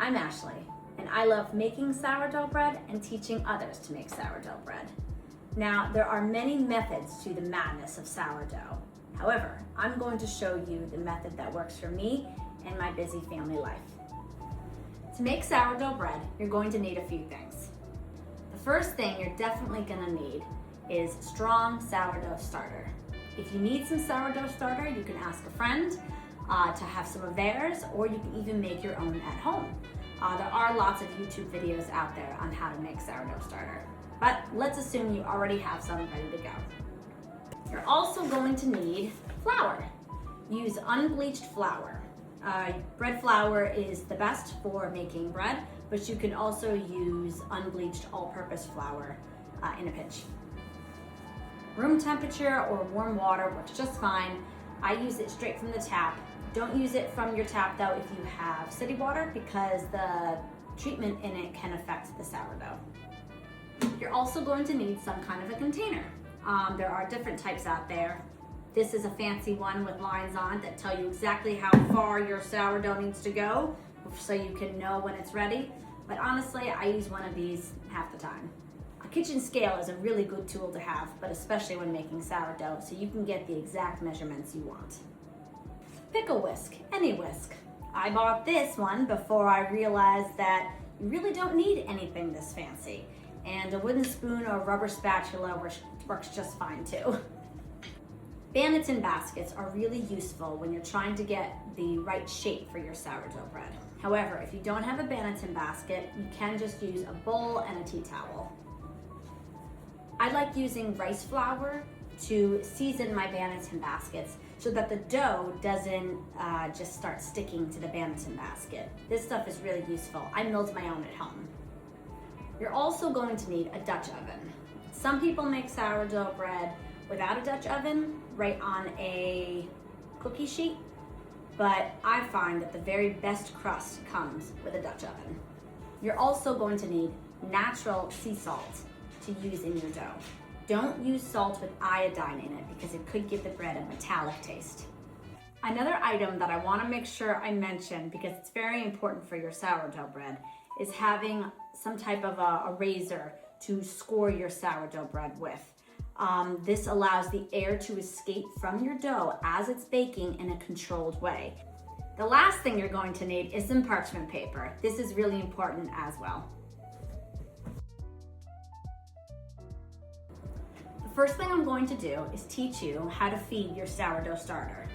I'm Ashley, and I love making sourdough bread and teaching others to make sourdough bread. Now, there are many methods to the madness of sourdough. However, I'm going to show you the method that works for me and my busy family life. To make sourdough bread, you're going to need a few things. The first thing you're definitely gonna need is strong sourdough starter. If you need some sourdough starter, you can ask a friend to have some of theirs, or you can even make your own at home. There are lots of YouTube videos out there on how to make sourdough starter, but let's assume you already have some ready to go. You're also going to need flour. Use unbleached flour. Bread flour is the best for making bread, but you can also use unbleached all-purpose flour in a pinch. Room temperature or warm water works just fine. I use it straight from the tap. Don't use it from your tap though if you have city water, because the treatment in it can affect the sourdough. You're also going to need some kind of a container. There are different types out there. This is a fancy one with lines on it that tell you exactly how far your sourdough needs to go so you can know when it's ready. But honestly, I use one of these half the time. A kitchen scale is a really good tool to have, but especially when making sourdough, so you can get the exact measurements you want. Pickle whisk, any whisk. I bought this one before I realized that you really don't need anything this fancy, and a wooden spoon or rubber spatula works just fine too. Banneton baskets are really useful when you're trying to get the right shape for your sourdough bread. However, if you don't have a Banneton basket, you can just use a bowl and a tea towel. I like using rice flour to season my Banneton baskets so that the dough doesn't just start sticking to the Banneton basket. This stuff is really useful. I milled my own at home. You're also going to need a Dutch oven. Some people make sourdough bread without a Dutch oven, right on a cookie sheet, but I find that the very best crust comes with a Dutch oven. You're also going to need natural sea salt to use in your dough. Don't use salt with iodine in it because it could give the bread a metallic taste. Another item that I want to make sure I mention, because it's very important for your sourdough bread, is having some type of a razor to score your sourdough bread with. This allows the air to escape from your dough as it's baking in a controlled way. The last thing you're going to need is some parchment paper. This is really important as well. The first thing I'm going to do is teach you how to feed your sourdough starter.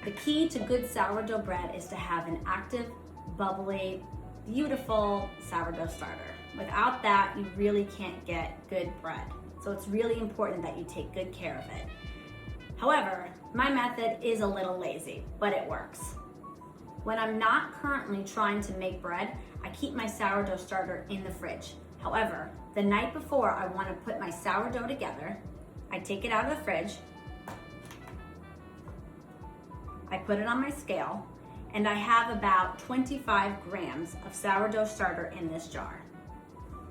The key to good sourdough bread is to have an active, bubbly, beautiful sourdough starter. Without that, you really can't get good bread. So it's really important that you take good care of it. However, my method is a little lazy, but it works. When I'm not currently trying to make bread, I keep my sourdough starter in the fridge. However, the night before I want to put my sourdough together, I take it out of the fridge, I put it on my scale, and I have about 25 grams of sourdough starter in this jar.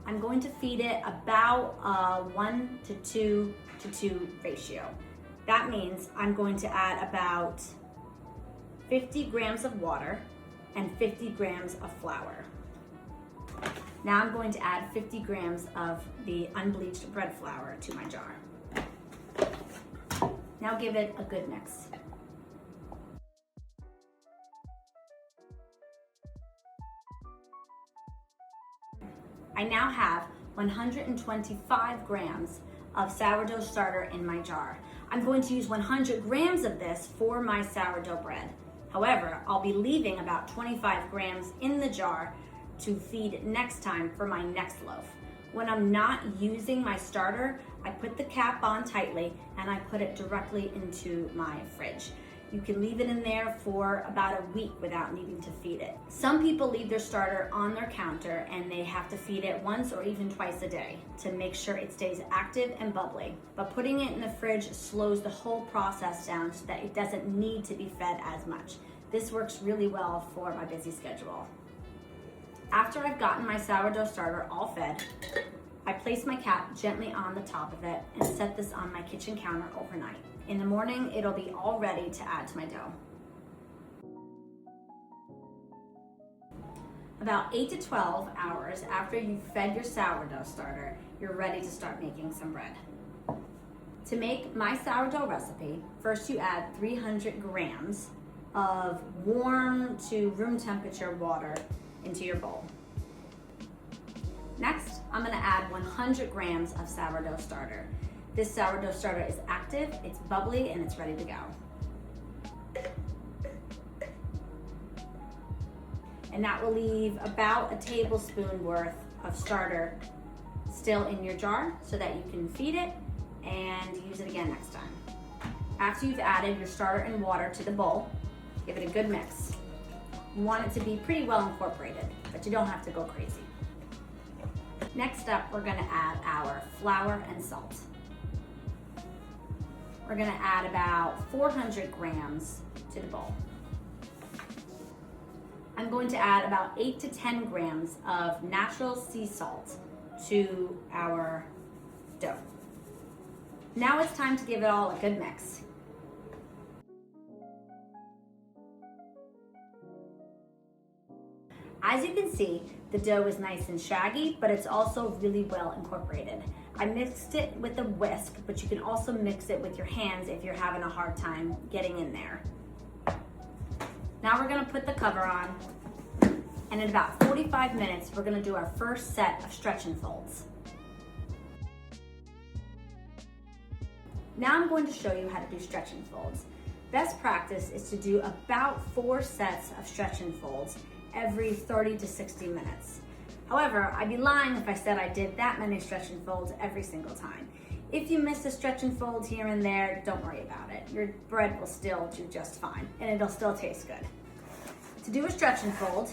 I'm going to feed it about a 1 to 2 to 2 ratio. That means I'm going to add about 50 grams of water and 50 grams of flour. Now I'm going to add 50 grams of the unbleached bread flour to my jar. Now give it a good mix. I now have 125 grams of sourdough starter in my jar. I'm going to use 100 grams of this for my sourdough bread. However, I'll be leaving about 25 grams in the jar to feed next time for my next loaf. When I'm not using my starter, I put the cap on tightly and I put it directly into my fridge. You can leave it in there for about a week without needing to feed it. Some people leave their starter on their counter and they have to feed it once or even twice a day to make sure it stays active and bubbly. But putting it in the fridge slows the whole process down so that it doesn't need to be fed as much. This works really well for my busy schedule. After I've gotten my sourdough starter all fed, I place my cap gently on the top of it and set this on my kitchen counter overnight. In the morning, it'll be all ready to add to my dough. About 8 to 12 hours after you've fed your sourdough starter, you're ready to start making some bread. To make my sourdough recipe, first you add 300 grams of warm to room temperature water into your bowl. Next, I'm gonna add 100 grams of sourdough starter. This sourdough starter is active, it's bubbly, and it's ready to go. And that will leave about a tablespoon worth of starter still in your jar so that you can feed it and use it again next time. After you've added your starter and water to the bowl, give it a good mix. You want it to be pretty well incorporated, but you don't have to go crazy. Next up, we're gonna add our flour and salt. We're gonna add about 400 grams to the bowl. I'm going to add about 8 to 10 grams of natural sea salt to our dough. Now it's time to give it all a good mix. As you can see, the dough is nice and shaggy, but it's also really well incorporated. I mixed it with a whisk, but you can also mix it with your hands if you're having a hard time getting in there. Now we're gonna put the cover on, and in about 45 minutes, we're gonna do our first set of stretch and folds. Now I'm going to show you how to do stretch and folds. Best practice is to do about 4 sets of stretch and folds every 30 to 60 minutes. However, I'd be lying if I said I did that many stretch and folds every single time. If you miss a stretch and fold here and there, don't worry about it. Your bread will still do just fine, and it'll still taste good. To do a stretch and fold,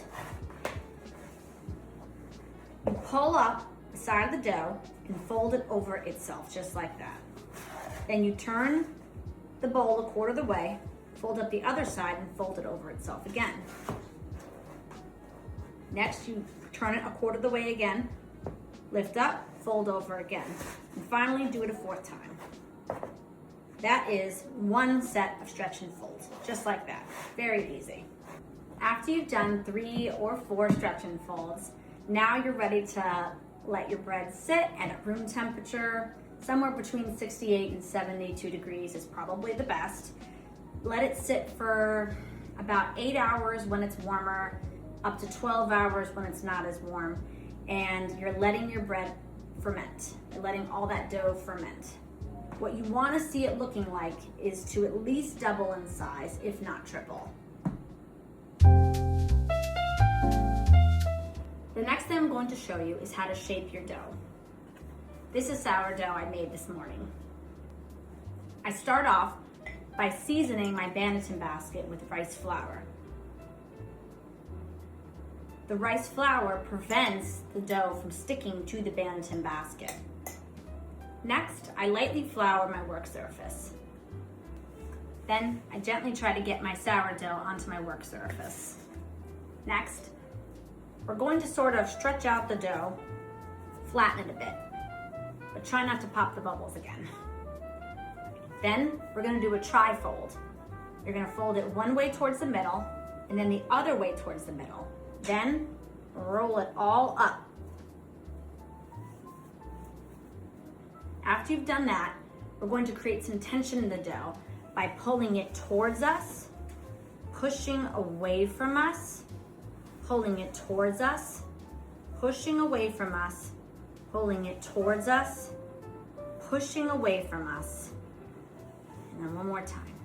you pull up the side of the dough and fold it over itself, just like that. Then you turn the bowl a quarter of the way, fold up the other side and fold it over itself again. Next, you turn it a quarter of the way again, lift up, fold over again, and finally do it a 4th time. That is 1 set of stretch and folds, just like that. Very easy. After you've done 3 or 4 stretch and folds, now you're ready to let your bread sit at room temperature. Somewhere between 68 and 72 degrees is probably the best. Let it sit for about 8 hours when it's warmer, up to 12 hours when it's not as warm, and you're letting your bread ferment. You're letting all that dough ferment. What you want to see it looking like is to at least double in size, if not triple. The next thing I'm going to show you is how to shape your dough. This is sourdough I made this morning. I start off by seasoning my Banneton basket with rice flour. The rice flour prevents the dough from sticking to the Banneton basket. Next, I lightly flour my work surface. Then, I gently try to get my sourdough onto my work surface. Next, we're going to sort of stretch out the dough, flatten it a bit, but try not to pop the bubbles again. Then, we're gonna do a tri-fold. You're gonna fold it one way towards the middle, and then the other way towards the middle. Then, roll it all up. After you've done that, we're going to create some tension in the dough by pulling it towards us, pushing away from us, pulling it towards us, pushing away from us, pulling it towards us, pushing away from us, and then one more time.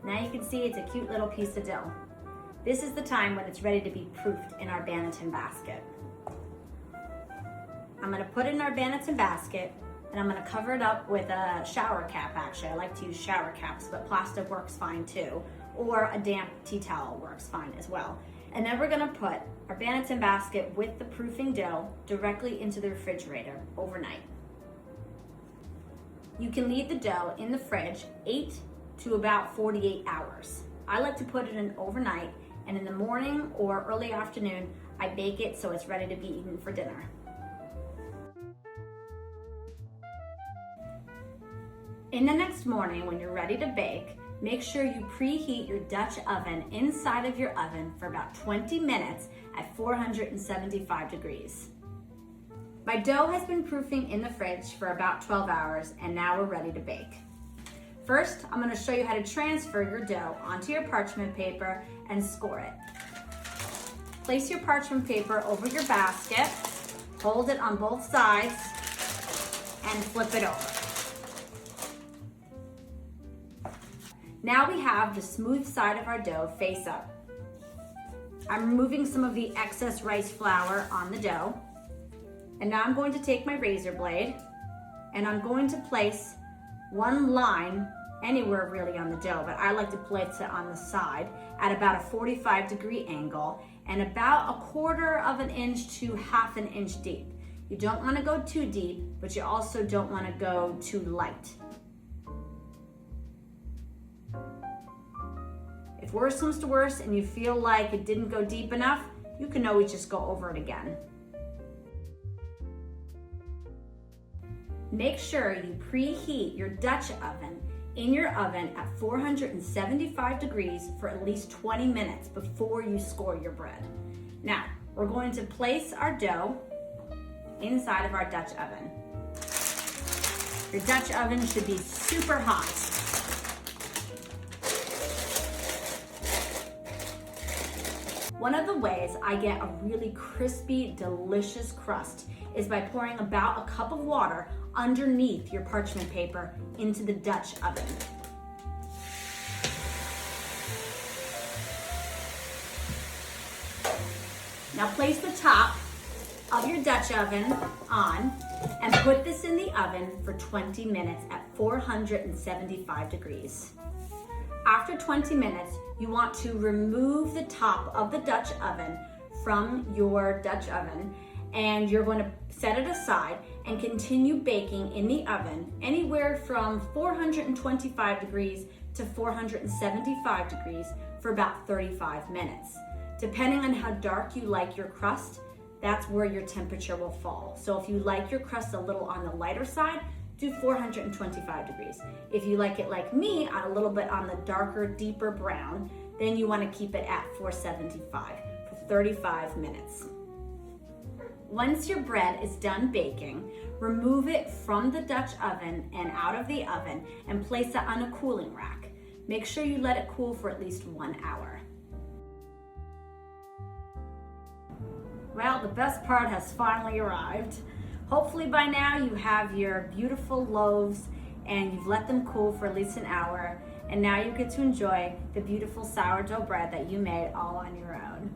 Now you can see it's a cute little piece of dough. This is the time when it's ready to be proofed in our Banneton basket. I'm gonna put it in our Banneton basket, and I'm gonna cover it up with a shower cap. Actually, I like to use shower caps, but plastic works fine too, or a damp tea towel works fine as well. And then we're gonna put our Banneton basket with the proofing dough directly into the refrigerator overnight. You can leave the dough in the fridge 8 to about 48 hours. I like to put it in overnight, and in the morning or early afternoon, I bake it so it's ready to be eaten for dinner. In the next morning, when you're ready to bake, make sure you preheat your Dutch oven inside of your oven for about 20 minutes at 475 degrees. My dough has been proofing in the fridge for about 12 hours, and now we're ready to bake. First, I'm going to show you how to transfer your dough onto your parchment paper and score it. Place your parchment paper over your basket, hold it on both sides, and flip it over. Now we have the smooth side of our dough face up. I'm removing some of the excess rice flour on the dough. And now I'm going to take my razor blade and I'm going to place one line anywhere really on the dough, but I like to place it on the side at about a 45-degree angle and about 1/4 of an inch to 1/2 an inch deep. You don't want to go too deep, but you also don't want to go too light. If worse comes to worse and you feel like it didn't go deep enough, you can always just go over it again. Make sure you preheat your Dutch oven in your oven at 475 degrees for at least 20 minutes before you score your bread. Now, we're going to place our dough inside of our Dutch oven. Your Dutch oven should be super hot. One of the ways I get a really crispy, delicious crust is by pouring about a cup of water underneath your parchment paper into the Dutch oven. Now place the top of your Dutch oven on and put this in the oven for 20 minutes at 475 degrees. After 20 minutes, you want to remove the top of the Dutch oven from your Dutch oven, and you're going to set it aside and continue baking in the oven anywhere from 425 degrees to 475 degrees for about 35 minutes. Depending on how dark you like your crust, that's where your temperature will fall. So if you like your crust a little on the lighter side, do 425 degrees. If you like it like me, a little bit on the darker, deeper brown, then you want to keep it at 475 for 35 minutes. Once your bread is done baking, remove it from the Dutch oven and out of the oven and place it on a cooling rack. Make sure you let it cool for at least 1 hour. Well, the best part has finally arrived. Hopefully by now you have your beautiful loaves and you've let them cool for at least an hour, and now you get to enjoy the beautiful sourdough bread that you made all on your own.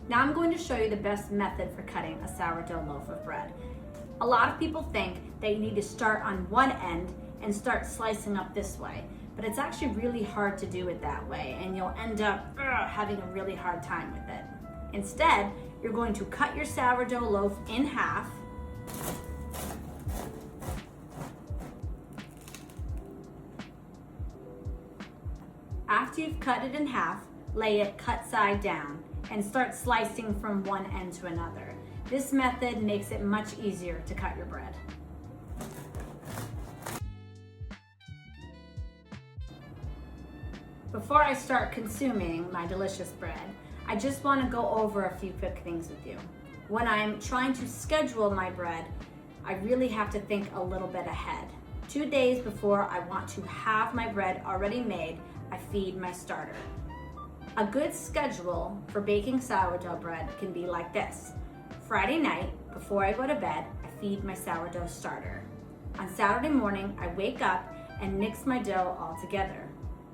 Now I'm going to show you the best method for cutting a sourdough loaf of bread. A lot of people think that you need to start on one end and start slicing up this way, but it's actually really hard to do it that way, and you'll end up having a really hard time with it. Instead, you're going to cut your sourdough loaf in half. After you've cut it in half, lay it cut side down and start slicing from one end to another. This method makes it much easier to cut your bread. Before I start consuming my delicious bread, I just want to go over a few quick things with you. When I'm trying to schedule my bread, I really have to think a little bit ahead. 2 days before I want to have my bread already made, I feed my starter. A good schedule for baking sourdough bread can be like this. Friday night, before I go to bed, I feed my sourdough starter. On Saturday morning, I wake up and mix my dough all together.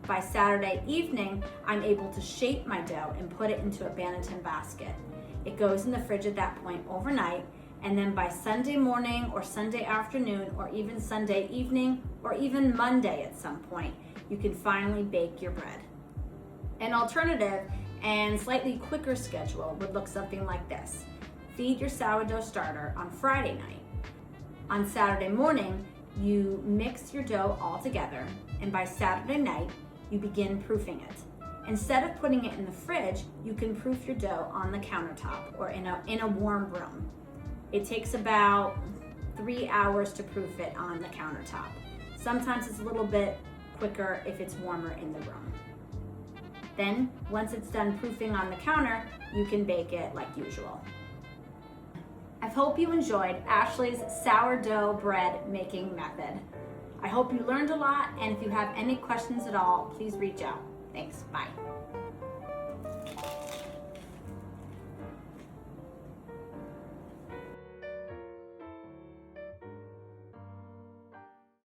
By Saturday evening, I'm able to shape my dough and put it into a Banneton basket. It goes in the fridge at that point overnight, and then by Sunday morning or Sunday afternoon or even Sunday evening or even Monday at some point, you can finally bake your bread. An alternative and slightly quicker schedule would look something like this. Feed your sourdough starter on Friday night. On Saturday morning, you mix your dough all together, and by Saturday night, you begin proofing it. Instead of putting it in the fridge, you can proof your dough on the countertop or in a warm room. It takes about 3 hours to proof it on the countertop. Sometimes it's a little bit quicker if it's warmer in the room. Then, once it's done proofing on the counter, you can bake it like usual. I hope you enjoyed Ashley's sourdough bread making method. I hope you learned a lot, and if you have any questions at all, please reach out. Thanks, bye.